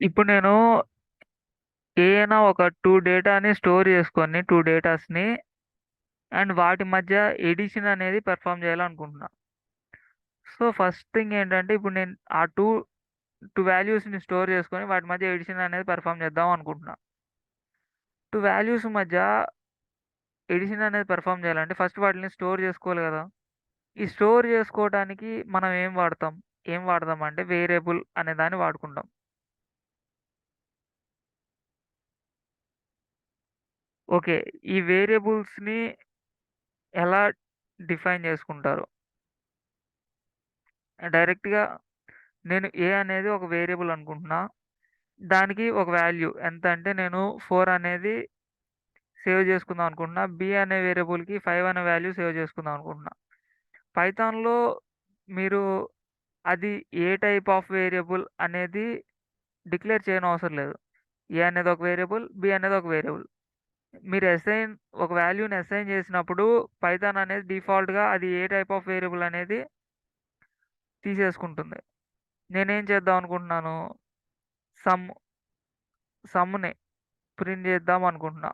ఇప్పుడు నేను ఏదైనా ఒక 2 డేటాని స్టోర్ చేసుకొని 2 డేటాస్‌ని అండ్ వాటి మధ్య ఎడిషన్ అనేది పెర్ఫార్మ్ చేయాలనుకుంటున్నా. సో, ఫస్ట్ థింగ్ ఏంటంటే ఇప్పుడు నేను ఆ 2 వాల్యూస్‌ని స్టోర్ చేసుకొని వాటి మధ్య ఎడిషన్ అనేది పెర్ఫార్మ్ చేద్దాం అనుకుంటున్నా. 2 వాల్యూస్ మధ్య ఎడిషన్ అనేది పెర్ఫార్మ్ చేయాలంటే ఫస్ట్ వాటిని స్టోర్ చేసుకోవాలి గదా! ఈ స్టోర్ చేసుకోవడానికి మనం ఏం వాడతాం? ఏం వాడదాం అంటే వేరియబుల్ అనే దాన్ని వాడుకుంటాం. ఓకే. ఈ వేరియబుల్స్‌ని ఎలా డిఫైన్ చేసుకుంటారు? డైరెక్ట్‌గా నేను ఏ అనేది ఒక వేరియబుల్ అనుకుంటున్నా. దానికి ఒక వాల్యూ ఎంత అంటే నేను 4 అనేది సేవ్ చేసుకుందాం అనుకుంటున్నా. బి అనే వేరియబుల్‌కి 5 అనే వాల్యూ సేవ్ చేసుకుందాం అనుకుంటున్నా. పైథాన్‌లో మీరు అది ఏ టైప్ ఆఫ్ వేరియబుల్ అనేది డిక్లేర్ చేయనవసరం లేదు. ఏ అనేది ఒక వేరియబుల్, బి అనేది ఒక వేరియబుల్. మీరు ఒక వాల్యూని అసైన్ చేసినప్పుడు పైథాన్ అనేది డిఫాల్ట్‌గా అది ఏ టైప్ ఆఫ్ వేరియబుల్ అనేది తీసేసుకుంటుంది. నేనేం చేద్దాం అనుకుంటున్నాను, సమ్ సమ్‌ని ప్రింట్ చేద్దాం అనుకుంటున్నా.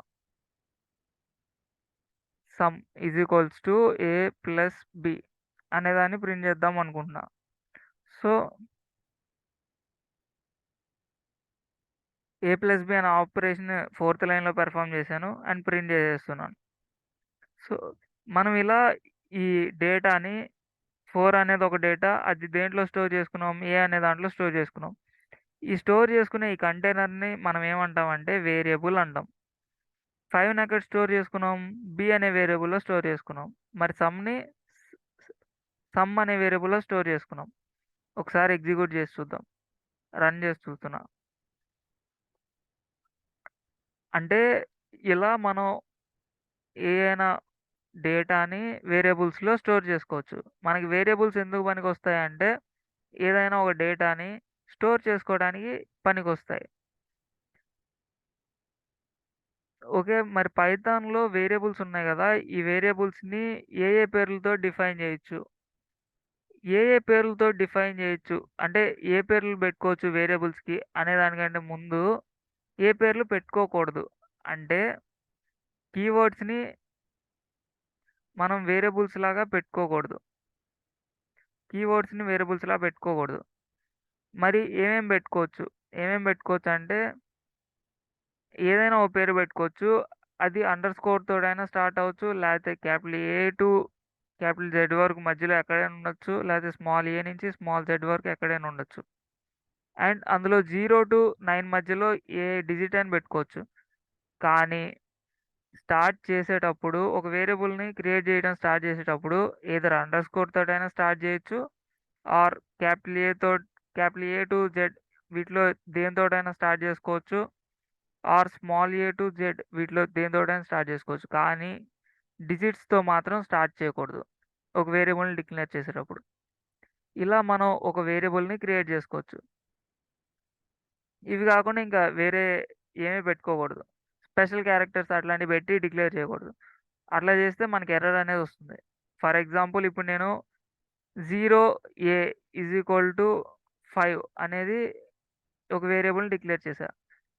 Sum is equals to a plus b అనేదాన్ని ప్రింట్ చేద్దాం అనుకుంటున్నా. సో, ఏ ప్లస్ బి అనే ఆపరేషన్ ఫోర్త్ లైన్‌లో పెర్ఫార్మ్ చేశాను అండ్ ప్రింట్ చేసేస్తున్నాను. సో, మనం ఇలా ఈ డేటాని 4 అనేది ఒక డేటా అది దేంట్లో స్టోర్ చేసుకున్నాం, ఏ అనే దాంట్లో స్టోర్ చేసుకున్నాం. ఈ స్టోర్ చేసుకునే ఈ కంటైనర్‌ని మనం ఏమంటామంటే వేరియబుల్ అంటాం. 5ని ఎక్కడ స్టోర్ చేసుకున్నాం, బి అనే వేరియబుల్‌లో స్టోర్ చేసుకున్నాం. మరి సమ్ అనే వేరియబుల్‌లో స్టోర్ చేసుకున్నాం. ఒకసారి ఎగ్జిక్యూట్ చేసి చూద్దాం. రన్ చేసి చూస్తున్నా. అంటే ఇలా మనం ఏయైనా డేటాని వేరియబుల్స్‌లో స్టోర్ చేసుకోవచ్చు. మనకి వేరియబుల్స్ ఎందుకు పనికొస్తాయంటే, ఏదైనా ఒక డేటాని స్టోర్ చేసుకోవడానికి పనికొస్తాయి. ఓకే. మరి పైథాన్‌లో వేరియబుల్స్ ఉన్నాయి గదా! ఈ వేరియబుల్స్‌ని ఏ పేర్లతో డిఫైన్ చేయొచ్చు? ఏ పేర్లతో డిఫైన్ చేయొచ్చు? అంటే ఏ పేర్లు పెట్టుకోవచ్చు వేరియబుల్స్‌కి అనే దానికంటే ముందు ఏ పేర్లు పెట్టుకోకూడదు. అంటే కీవర్డ్స్‌ని మనం వేరియబుల్స్ లాగా పెట్టుకోకూడదు. కీవర్డ్స్‌ని వేరియబుల్స్‌లా పెట్టుకోకూడదు. మరి ఏమేం పెట్టుకోవచ్చంటే ఏదైనా ఒక పేరు పెట్టుకోవచ్చు. అది అండర్‌స్కోర్ తోటైనా స్టార్ట్ అవ్వచ్చు. లేతే capital A to capital Z వరకు మధ్యలో ఎక్కడైనా ఉండొచ్చు. లేతే స్మాల్ ఏ నుంచి స్మాల్ జెడ్ వరకు ఎక్కడైనా ఉండొచ్చు. అండ్ అందులో 0-9 మధ్యలో ఏ డిజిట్ అని పెట్టుకోవచ్చు. కానీ స్టార్ట్ చేసేటప్పుడు ఒక వేరియబుల్‌ని క్రియేట్ చేయడం స్టార్ట్ చేసేటప్పుడు ఎయిదర్ అండర్‌స్కోర్ తోటైనా స్టార్ట్ చేయొచ్చు. ఆర్ క్యాపిటల్ ఏతో క్యాపిటల్ ఏ టు జెడ్ వీటిలో దేనితోటైనా స్టార్ట్ చేసుకోవచ్చు. Or small A to Z వీటిలో దేనితోటైనా స్టార్ట్ చేసుకోవచ్చు. కానీ డిజిట్స్‌తో మాత్రం స్టార్ట్ చేయకూడదు. ఒక వేరియబుల్‌ని డిక్లేర్ చేసేటప్పుడు. ఇలా మనం ఒక వేరియబుల్‌ని క్రియేట్ చేసుకోవచ్చు. ఇవి కాకుండా ఇంకా వేరే ఏమి పెట్టుకోకూడదు. స్పెషల్ క్యారెక్టర్స్ అట్లాంటివి పెట్టి డిక్లేర్ చేయకూడదు. అట్లా చేస్తే మనకి ఎర్రర్ అనేది వస్తుంది. ఫర్ ఎగ్జాంపుల్ ఇప్పుడు నేను 0 ఏ ఈజ్ ఈక్వల్ టు 5 అనేది ఒక వేరియబుల్‌ని డిక్లేర్ చేశా.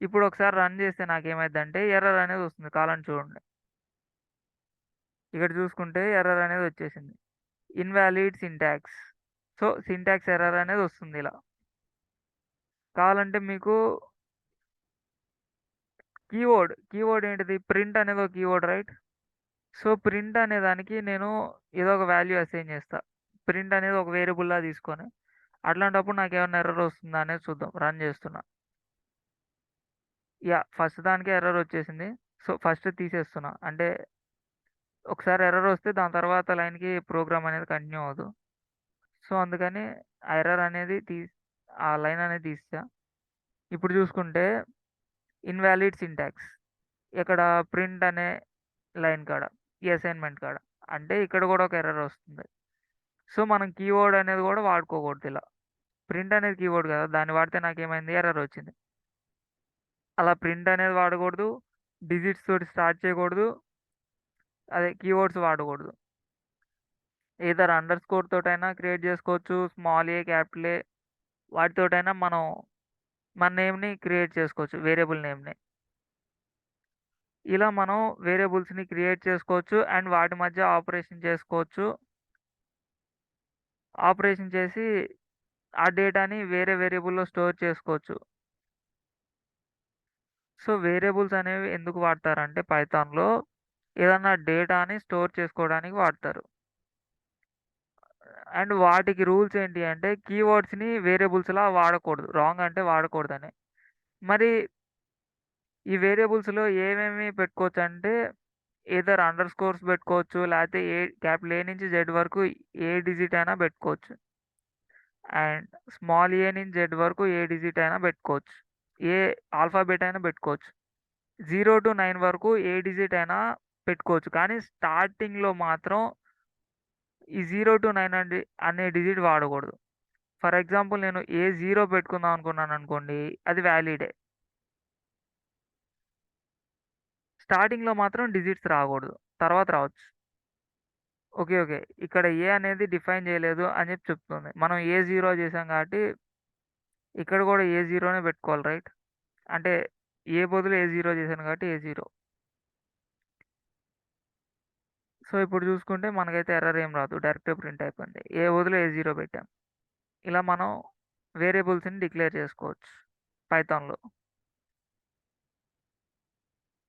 ఇప్పుడు ఒకసారి రన్ చేస్తే నాకేమైద్దంటే ఎర్రర్ అనేది వస్తుంది. కావాలంటే చూడండి. ఇక్కడ చూసుకుంటే ఎర్రర్ అనేది వచ్చేసింది. Invalid syntax. So, syntax error అనేది వస్తుంది ఇలా. కావాలంటే మీకు కీవర్డ్ ఏంటిది? ప్రింట్ అనేది ఒక కీవర్డ్ రైట్? సో, ప్రింట్ అనే దానికి నేను ఏదో ఒక వాల్యూ అసైన్ చేస్తా. ప్రింట్ అనేది ఒక వేరియబుల్‌లా తీసుకొని. అట్లాంటప్పుడు నాకేమన్నా ఎర్రర్ వస్తుందా అనేది చూద్దాం. రన్ చేస్తున్నా. ఫస్ట్ దానికే ఎర్రర్ వచ్చేసింది. సో, ఫస్ట్ తీసేస్తున్నా. అంటే ఒకసారి ఎర్రర్ వస్తే దాని తర్వాత లైన్‌కి ప్రోగ్రామ్ అనేది కంటిన్యూ అవ్వదు. సో, అందుకని ఆ ఎర్రర్ అనేది ఆ లైన్ అనేది తీసేసా. ఇప్పుడు చూసుకుంటే ఇన్‌వాలిడ్ సింటాక్స్. ఇక్కడ ప్రింట్ అనే లైన్ కాడ. ఈ అసైన్‌మెంట్ కాడ. అంటే ఇక్కడ కూడా ఒక ఎర్రర్ వస్తుంది. సో, మనం కీవర్డ్ అనేది కూడా వాడుకోకూడదు ఇలా. ప్రింట్ అనేది కీవర్డ్ కదా! దాన్ని వాడితే నాకేమైంది ఎర్రర్ వచ్చింది. అలా ప్రింట్ అనేది వాడకూడదు. డిజిట్స్ తోటి స్టార్ట్ చేయకూడదు. అదే కీవర్డ్స్ వాడకూడదు. ఎయిదర్ అండర్‌స్కోర్ తోటైనా క్రియేట్ చేసుకోవచ్చు. స్మాల్ ఏ, క్యాపిటల్ ఏ వాటితోటైనా మనం మన నేమ్‌ని క్రియేట్ చేసుకోవచ్చు. వేరియబుల్ నేమ్‌ని. ఇలా మనం వేరియబుల్స్‌ని క్రియేట్ చేసుకోవచ్చు. అండ్ వాటి మధ్య ఆపరేషన్ చేసుకోవచ్చు. ఆపరేషన్ చేసి ఆ డేటాని వేరే వేరియబుల్‌లో స్టోర్ చేసుకోవచ్చు. సో, వేరియబుల్స్ అనేవి ఎందుకు వాడతారంటే పైథాన్‌లో ఏదన్నా డేటాని స్టోర్ చేసుకోవడానికి వాడతారు. అండ్ వాటికి రూల్స్ ఏంటి అంటే కీవర్డ్స్‌ని వేరియబుల్స్‌లా వాడకూడదు. రాంగ్ అంటే వాడకూడదని. మరి ఈ వేరియబుల్స్‌లో ఏమేమి పెట్టుకోవచ్చంటే ఎయిదర్ అండర్ స్కోర్స్ పెట్టుకోవచ్చు. లేతే క్యాపిటల్ ఏ నుంచి జెడ్ వరకు ఏ డిజిట్ అయినా పెట్టుకోవచ్చు. అండ్ స్మాల్ ఏ నుంచి జెడ్ వరకు ఏ డిజిట్ అయినా పెట్టుకోవచ్చు. ఏ ఆల్ఫాబెట్ అయినా పెట్టుకోవచ్చు. 0-9 వరకు ఏ డిజిట్ అయినా పెట్టుకోవచ్చు. కానీ స్టార్టింగ్‌లో మాత్రం ఈ 0-9 అనే డిజిట్ వాడకూడదు. ఫర్ ఎగ్జాంపుల్ నేను ఏ0 పెట్టుకుందాం అనుకున్నాననుకోండి. అది వాలిడే. స్టార్టింగ్‌లో మాత్రం డిజిట్స్ రాకూడదు. తర్వాత రావచ్చు. ఓకే. ఓకే. ఇక్కడ ఏ అనేది డిఫైన్ చేయలేదు అని చెప్తుంది. మనం ఏ0 చేసాం కాబట్టి ఇక్కడ కూడా ఏ0నే పెట్టుకోవాలి రైట్? అంటే ఏ బదులు ఏ0 చేశాను కాబట్టి ఏ0. సో, ఇప్పుడు చూసుకుంటే మనకైతే ఎర్రర్ ఏం రాదు. డైరెక్ట్‌గా ప్రింట్ అయిపోయింది. ఏ బదులు ఏ0 పెట్టాం. ఇలా మనం వేరియబుల్స్‌ని డిక్లేర్ చేసుకోవచ్చు పైథాన్‌లో.